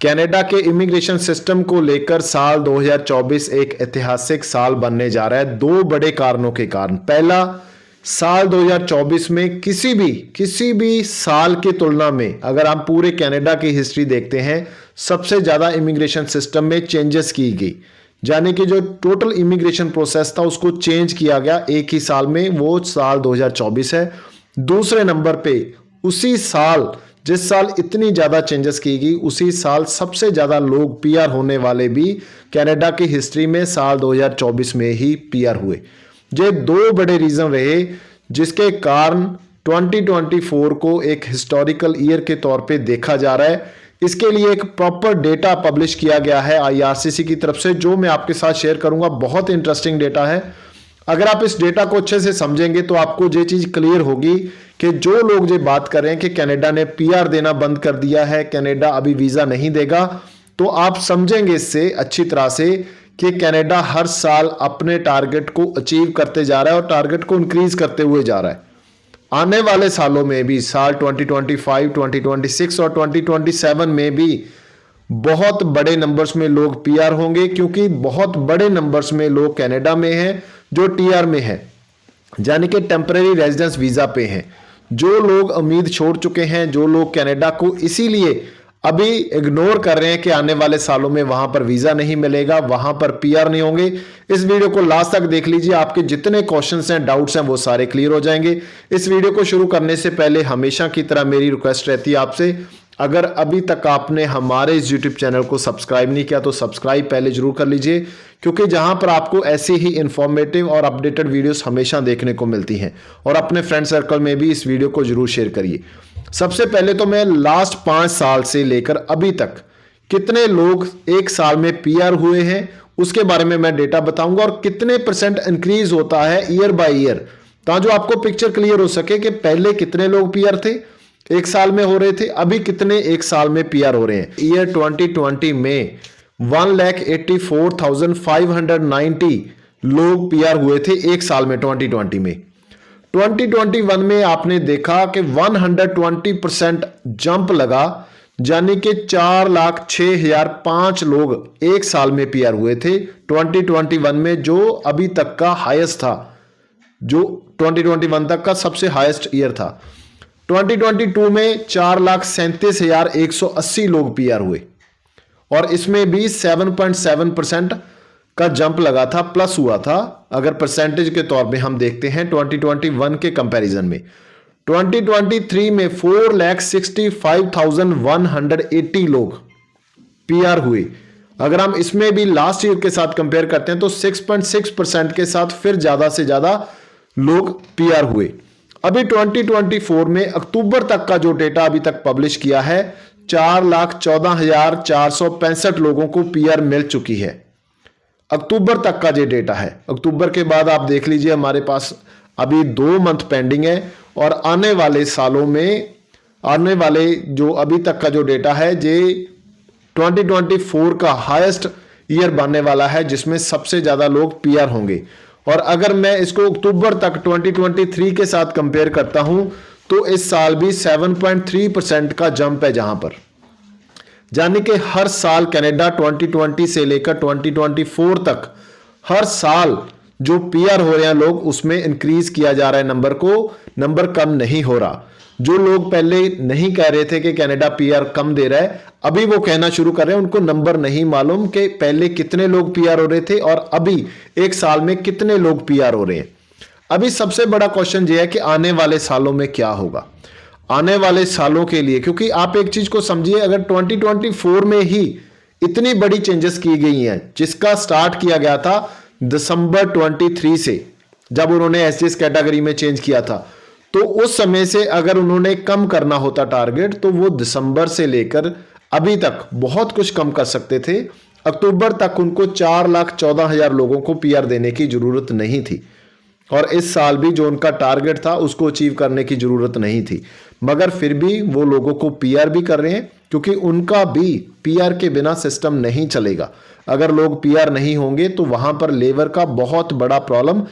Canada के immigration system को लेकर साल 2024 एक ऐतिहासिक साल बनने जा रहा है दो बड़े कारणों के कारण। पहला, साल 2024 में किसी भी साल की तुलना में अगर हम पूरे कनाडा की हिस्ट्री देखते हैं, सबसे ज्यादा इमिग्रेशन सिस्टम में चेंजेस की गई, यानी कि जो टोटल इमिग्रेशन प्रोसेस था उसको चेंज किया गया एक ही साल में, वो साल 2024 है। दूसरे नंबर पे उसी साल, जिस साल इतनी ज्यादा चेंजेस की गई, उसी साल सबसे ज्यादा लोग पीआर होने वाले भी कनाडा की हिस्ट्री में साल 2024 में ही पीआर हुए। ये दो बड़े रीजन रहे जिसके कारण 2024 को एक हिस्टोरिकल ईयर के तौर पे देखा जा रहा है। इसके लिए एक प्रॉपर डेटा पब्लिश किया गया है आईआरसीसी की तरफ से, जो मैं आपके साथ शेयर करूंगा। बहुत इंटरेस्टिंग डेटा है। अगर आप इस डेटा को अच्छे से समझेंगे तो आपको ये चीज क्लियर होगी कि जो लोग ये बात कर रहे हैं कि कनाडा ने पीआर देना बंद कर दिया है, कनाडा अभी वीजा नहीं देगा, तो आप समझेंगे इससे अच्छी तरह से कि कनाडा हर साल अपने टारगेट को अचीव करते जा रहा है और टारगेट को इंक्रीज करते हुए जा रहा है। आने वाले सालों में भी, साल 2025, 2026 और 2027 में भी बहुत बड़े नंबर्स में लोग पीआर होंगे, क्योंकि बहुत बड़े नंबर्स में लोग कनाडा में हैं जो टीआर में है, यानी कि टेम्परेरी रेजिडेंस वीजा पे हैं। जो लोग उम्मीद छोड़ चुके हैं, जो लोग कनाडा को इसीलिए अभी इग्नोर कर रहे हैं कि आने वाले सालों में वहां पर वीजा नहीं मिलेगा, वहां पर पीआर नहीं होंगे, इस वीडियो को लास्ट तक देख लीजिए। आपके जितने क्वेश्चंस हैं, डाउट्स हैं, वो सारे क्लियर हो जाएंगे। इस वीडियो को शुरू करने से पहले हमेशा की तरह मेरी रिक्वेस्ट रहती है आपसे, अगर अभी तक आपने हमारे इस यूट्यूब चैनल को सब्सक्राइब नहीं किया तो सब्सक्राइब पहले जरूर कर लीजिए, क्योंकि जहां पर आपको ऐसे ही इंफॉर्मेटिव और अपडेटेड वीडियोस हमेशा देखने को मिलती हैं। और अपने फ्रेंड सर्कल में भी इस वीडियो को जरूर शेयर करिए। सबसे पहले तो मैं लास्ट 5 साल से लेकर अभी तक कितने लोग एक साल में पीआर हुए हैं उसके बारे में मैं डेटा बताऊंगा, और कितने परसेंट इंक्रीज होता है ईयर बाय ईयर, ताकि जो आपको पिक्चर क्लियर हो सके कि पहले कितने लोग पीआर थे, एक साल में हो रहे थे, अभी कितने एक साल में पीआर हो रहे हैं। ईयर 2020 में 1,84,590 लोग पीआर हुए थे एक साल में 2020 में। 2021 में आपने देखा कि 120% जंप लगा, यानी कि 4,06,005 लोग एक साल में पीआर हुए थे 2021 में, जो अभी तक का हाईएस्ट था, जो 2021 तक का सबसे हाईएस्ट ईयर था। 2022 में 4,37,180 लोग पीआर हुए, और इसमें भी 7.7% का जंप लगा था, प्लस हुआ था अगर परसेंटेज के तौर पे हम देखते हैं 2021 के कंपैरिजन में। 2023 में 4,65,180 लोग पीआर हुए। अगर हम इसमें भी लास्ट ईयर के साथ कंपेयर करते हैं तो 6.6% के साथ फिर ज्यादा से ज्यादा लोग पीआर हुए। अभी 2024 में अक्टूबर तक का जो डेटा अभी तक पब्लिश किया है, 4,14,465 लोगों को पीआर मिल चुकी है। अक्टूबर तक का ये डेटा है। अक्टूबर के बाद आप देख लीजिए, हमारे पास अभी 2 मंथ पेंडिंग है, और आने वाले सालों में आने वाले जो अभी तक का जो डेटा है, ये 2024 का हाईएस्ट ईयर बनने वाला है, जिसमें सबसे ज्यादा लोग पीआर होंगे। और अगर मैं इसको अक्टूबर तक 2023 के साथ कंपेयर करता हूं तो इस साल भी 7.3% का जंप है, जहां पर यानी कि हर साल कनाडा 2020 से लेकर 2024 तक हर साल जो पीआर हो रहे हैं लोग, उसमें इंक्रीज किया जा रहा है नंबर को, नंबर कम नहीं हो रहा। जो लोग पहले नहीं कह रहे थे कि कनाडा पीआर कम दे रहा है, अभी वो कहना शुरू कर रहे हैं। उनको नंबर नहीं मालूम कि पहले कितने लोग पीआर हो रहे थे और अभी एक साल में कितने लोग पीआर हो रहे हैं। अभी सबसे बड़ा क्वेश्चन ये है कि आने वाले सालों में क्या होगा। आने वाले सालों के लिए, क्योंकि आप एक चीज को समझिए, अगर 2024 में ही इतनी बड़ी चेंजेस की गई हैं, जिसका स्टार्ट किया गया था दिसंबर 23 से, जब उन्होंने एससीएस कैटेगरी में चेंज किया था, तो उस समय से अगर उन्होंने कम करना होता टारगेट, तो वो दिसंबर से लेकर अभी तक बहुत कुछ कम कर सकते थे। अक्टूबर तक उनको 4,14,000 लोगों को पीआर देने की जरूरत नहीं थी, और इस साल भी जो उनका टारगेट था उसको अचीव करने की जरूरत नहीं थी, मगर फिर भी वो लोगों को पीआर भी कर रहे हैं, क्योंकि उनका भी पीआर के बिना सिस्टम नहीं चलेगा। अगर लोग पीआर नहीं होंगे तो वहां पर लेबर का बहुत बड़ा प्रॉब्लम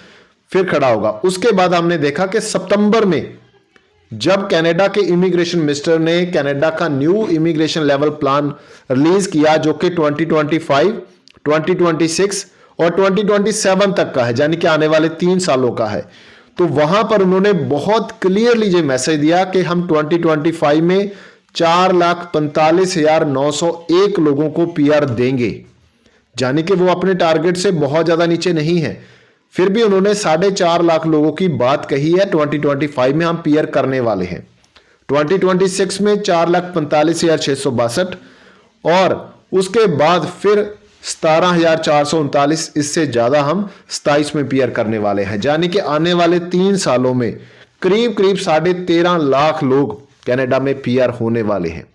फिर खड़ा होगा। उसके बाद हमने देखा कि सितंबर में जब कनाडा के इमिग्रेशन मिनिस्टर ने कनाडा का new immigration level plan release किया जो कि 2025, 2026 और 2027 तक का है, यानी कि आने वाले 3 सालों का है, तो वहां पर उन्होंने बहुत क्लियरली ये मैसेज दिया कि हम 2025 में 4,45,901 लोगों को पीआर देंगे, यानी कि वो अपने टारगेट से बहुत ज्यादा नीचे नहीं है। फिर भी उन्होंने 4.5 लाख लोगों की बात कही है 2025 में हम पीआर करने वाले हैं। 2026 में 4,45,662 और उसके बाद फिर 17,439, इससे ज्यादा हम 27 में पीआर करने वाले हैं, यानी कि आने वाले 3 सालों में करीब करीब 13.5 लाख लोग कनाडा में पीआर होने वाले हैं।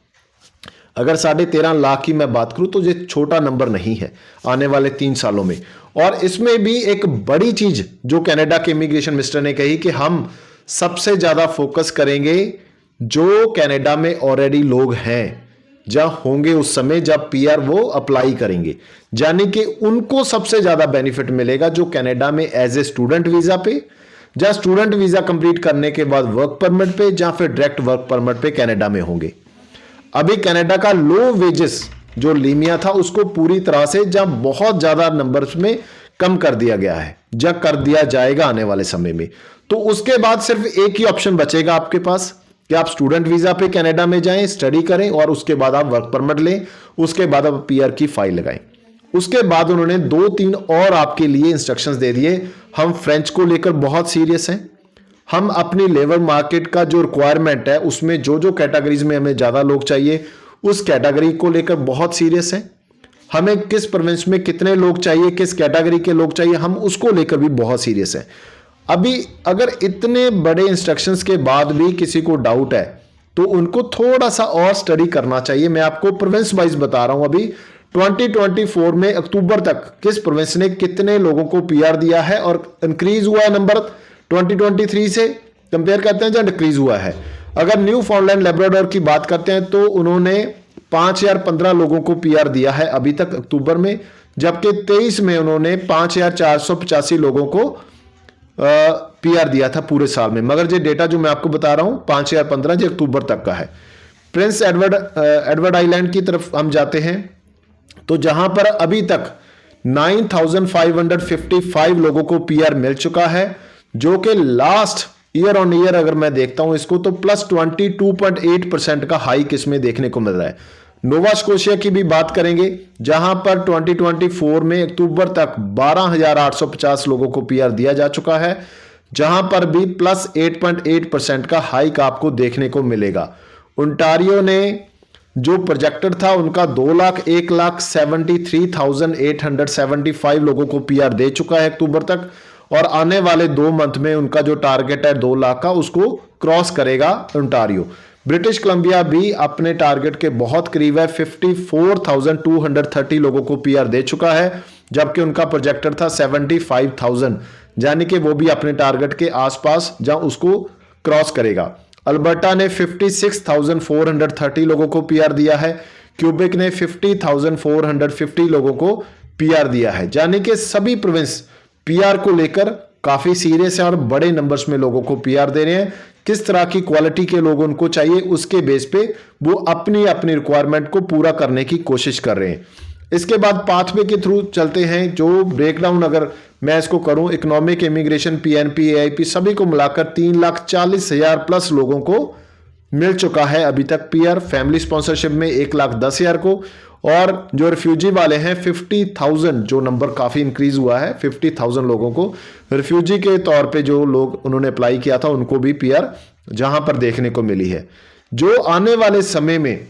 अगर 13.5 लाख की मैं बात करूं तो ये छोटा नंबर नहीं है आने वाले 3 सालों में। और इसमें भी एक बड़ी चीज जो कनाडा के इमिग्रेशन मिनिस्टर ने कही कि हम सबसे ज्यादा फोकस करेंगे जो कनाडा में ऑलरेडी लोग हैं, जब होंगे उस समय जब पीआर वो अप्लाई करेंगे, यानी कि उनको सबसे ज्यादा बेनिफिट मिलेगा जो कनाडा में एज ए स्टूडेंट वीजा पे, या स्टूडेंट वीजा कंप्लीट करने के बाद वर्क परमिट पे, या फिर डायरेक्ट वर्क परमिट पे कनाडा में होंगे। अभी कनाडा का लो वेजेस जो लीमिया था उसको पूरी तरह से जब बहुत ज्यादा नंबर्स में कम कर दिया गया है, जब कर दिया जाएगा आने वाले समय में, तो उसके बाद सिर्फ एक ही ऑप्शन बचेगा आपके पास कि आप स्टूडेंट वीजा पे कनाडा में जाएं, स्टडी करें और उसके बाद आप वर्क परमिट लें, उसके बाद आप पीआर की फाइल लगाएं। उसके बाद उन्होंने 2-3 और आपके लिए इंस्ट्रक्शंस दे दिए। हम फ्रेंच को लेकर बहुत सीरियस हैं, हम अपनी लेबर मार्केट का जो रिक्वायरमेंट है उसमें जो जो कैटेगरीज में हमें ज्यादा लोग चाहिए उस कैटेगरी को लेकर बहुत सीरियस हैं, हमें किस प्रोविंस में कितने लोग चाहिए, किस कैटेगरी के लोग चाहिए, हम उसको लेकर भी बहुत सीरियस हैं। अभी अगर इतने बड़े इंस्ट्रक्शंस के बाद भी किसी को डाउट है तो उनको थोड़ा सा और स्टडी करना चाहिए। मैं आपको प्रोविंस वाइज बता रहा हूं। अभी 2024 में अक्टूबर तक किस प्रोविंस ने कितने लोगों को पीआर दिया है और इंक्रीज हुआ है नंबर 2023 से कंपेयर करते हैं, जब डिक्रीज हुआ है। अगर न्यू फाउंडलैंड लेब्राडोर की बात करते हैं तो उन्होंने 5,015 लोगों को पीआर दिया है अभी तक अक्टूबर में, जबकि 23 में उन्होंने 5,485 लोगों को पीआर दिया था पूरे साल में। मगर ये डेटा जो मैं आपको बता रहा हूं 5,015 जो अक्टूबर तक का है। प्रिंस एडवर्ड आइलैंड की तरफ हम जाते हैं तो जहां पर अभी तक 9,555 लोगों को पीआर मिल चुका है, जो कि लास्ट ईयर ऑन ईयर अगर मैं देखता हूं इसको तो प्लस 22.8% का हाइक इसमें देखने को मिल रहा है। नोवा स्कोशिया की भी बात करेंगे जहां पर 2024 में अक्टूबर तक 12,850 लोगों को पीआर दिया जा चुका है, जहां पर भी प्लस 8.8% का हाइक आपको देखने को मिलेगा। ओंटारियो ने जो प्रोजेक्टेड था उनका 2,73,875 लोगों को पीआर दे चुका है अक्टूबर तक, और आने वाले 2 मंथ में उनका जो टारगेट है 2 लाख का उसको क्रॉस करेगा ओंटारियो। ब्रिटिश कोलंबिया भी अपने टारगेट के बहुत करीब है, 54,230 लोगों को पीआर दे चुका है, जबकि उनका प्रोजेक्टेड था 75,000, यानी कि वो भी अपने टारगेट के आसपास जहां उसको क्रॉस करेगा। अल्बर्टा ने 56,430 लोगों को पीआर दिया है, क्यूबेक ने 50,450 लोगों को पीआर दिया है, यानी कि सभी प्रोविंस पीआर को लेकर काफी सीरियस है और बड़े नंबर्स में लोगों को पीआर दे रहे हैं। किस तरह की क्वालिटी के लोग उनको चाहिए उसके बेस पे वो अपनी अपनी रिक्वायरमेंट को पूरा करने की कोशिश कर रहे हैं। इसके बाद पाथवे के थ्रू चलते हैं, जो ब्रेकडाउन अगर मैं इसको करूं, इकोनॉमिक, इमिग्रेशन, पीएनपी, एआईपी सभी को मिलाकर 3,40,000 प्लस लोगों को मिल चुका है अभी तक पीआर। फैमिली स्पॉन्सरशिप में 1,10,000 को, और जो रिफ्यूजी वाले हैं 50,000, जो नंबर काफी इंक्रीज हुआ है, 50,000 लोगों को रिफ्यूजी के तौर पे जो लोग उन्होंने अप्लाई किया था उनको भी पीआर जहां पर देखने को मिली है। जो आने वाले समय में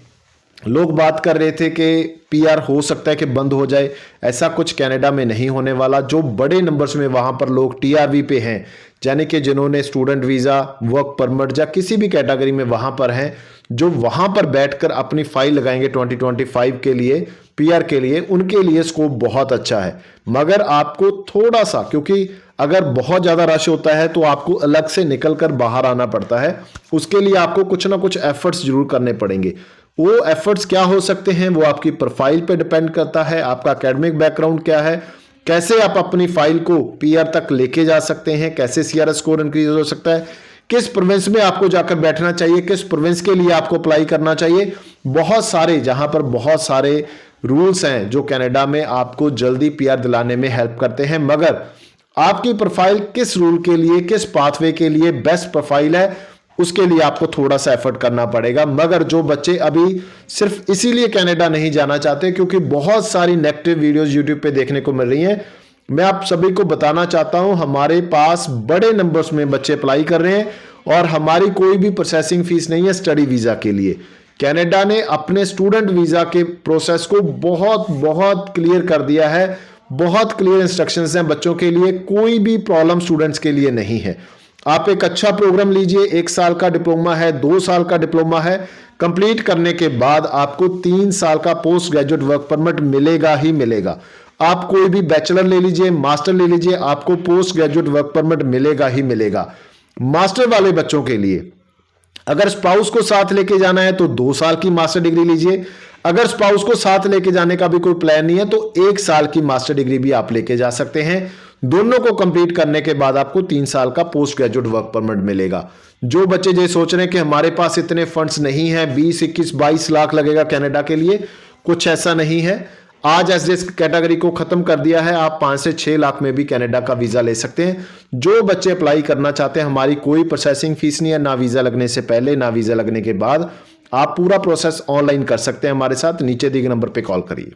लोग बात कर रहे थे कि पीआर हो सकता है कि बंद हो जाए, ऐसा कुछ कनाडा में नहीं होने वाला। जो बड़े नंबर्स में वहां पर लोग टीआरवी पे हैं, यानी कि जिन्होंने स्टूडेंट वीजा, वर्क परमिट या किसी भी कैटेगरी में वहां पर हैं, जो वहां पर बैठकर अपनी फाइल लगाएंगे 2025 के लिए पीआर के लिए, उनके लिए स्कोप बहुत अच्छा है। मगर आपको थोड़ा सा, क्योंकि अगर बहुत ज्यादा रश होता है तो आपको अलग से निकलकर बाहर आना पड़ता है, उसके लिए आपको कुछ ना कुछ एफर्ट्स जरूर करने पड़ेंगे। वो एफर्ट्स क्या हो सकते हैं वो आपकी प्रोफाइल पे डिपेंड करता है, आपका एकेडमिक बैकग्राउंड क्या है, कैसे आप अपनी फाइल को पीआर तक लेके जा सकते हैं, कैसे सीआरएस स्कोर इंक्रीज हो सकता है, किस प्रोविंस में आपको जाकर बैठना चाहिए, किस प्रोविंस के लिए आपको अप्लाई करना चाहिए, बहुत सारे जहां पर बहुत सारे रूल्स हैं जो कनाडा में आपको जल्दी पीआर दिलाने में हेल्प करते हैं। मगर आपकी प्रोफाइल किस रूल के लिए, किस पाथवे के लिए बेस्ट प्रोफाइल है, उसके लिए आपको थोड़ा सा एफर्ट करना पड़ेगा। मगर जो बच्चे अभी सिर्फ इसीलिए कनाडा नहीं जाना चाहते क्योंकि बहुत सारी नेगेटिव वीडियोस यूट्यूब पे देखने को मिल रही हैं, मैं आप सभी को बताना चाहता हूं हमारे पास बड़े नंबर्स में बच्चे अप्लाई कर रहे हैं और हमारी कोई भी प्रोसेसिंग फीस नहीं है स्टडी वीजा के लिए। कनाडा ने अपने स्टूडेंट वीजा के प्रोसेस को बहुत बहुत क्लियर कर दिया है, बहुत क्लियर इंस्ट्रक्शंस हैं बच्चों के लिए, कोई भी प्रॉब्लम स्टूडेंट्स के लिए नहीं है। आप एक अच्छा प्रोग्राम लीजिए, 1 साल का डिप्लोमा है, 2 साल का डिप्लोमा है, कंप्लीट करने के बाद आपको 3 साल का पोस्ट ग्रेजुएट वर्क परमिट मिलेगा ही मिलेगा। आप कोई भी बैचलर ले लीजिए, मास्टर ले लीजिए, आपको पोस्ट ग्रेजुएट वर्क परमिट मिलेगा ही मिलेगा। मास्टर वाले बच्चों के लिए अगर स्पाउस को साथ लेके जाना है तो 2 साल की मास्टर डिग्री लीजिए, अगर स्पाउस को साथ लेके जाने का भी कोई प्लान नहीं है तो 1 साल की मास्टर डिग्री भी आप लेके जा सकते हैं। दोनों को कंप्लीट करने के बाद आपको 3 साल का पोस्ट ग्रेजुएट वर्क परमिट मिलेगा। जो बच्चे ये सोच रहे हैं कि हमारे पास इतने फंड्स नहीं है, 20, 21, 22 लाख लगेगा कनाडा के लिए, कुछ ऐसा नहीं है। आज एसडीएस कैटेगरी को खत्म कर दिया है, आप 5 से 6 लाख में भी कनाडा का वीजा ले सकते हैं। जो बच्चे अप्लाई करना चाहते हैं, हमारी कोई प्रोसेसिंग फीस नहीं है, ना वीजा लगने से पहले ना वीजा लगने के बाद। आप पूरा प्रोसेस ऑनलाइन कर सकते हैं हमारे साथ। नीचे दिए गए नंबर पे कॉल करिए।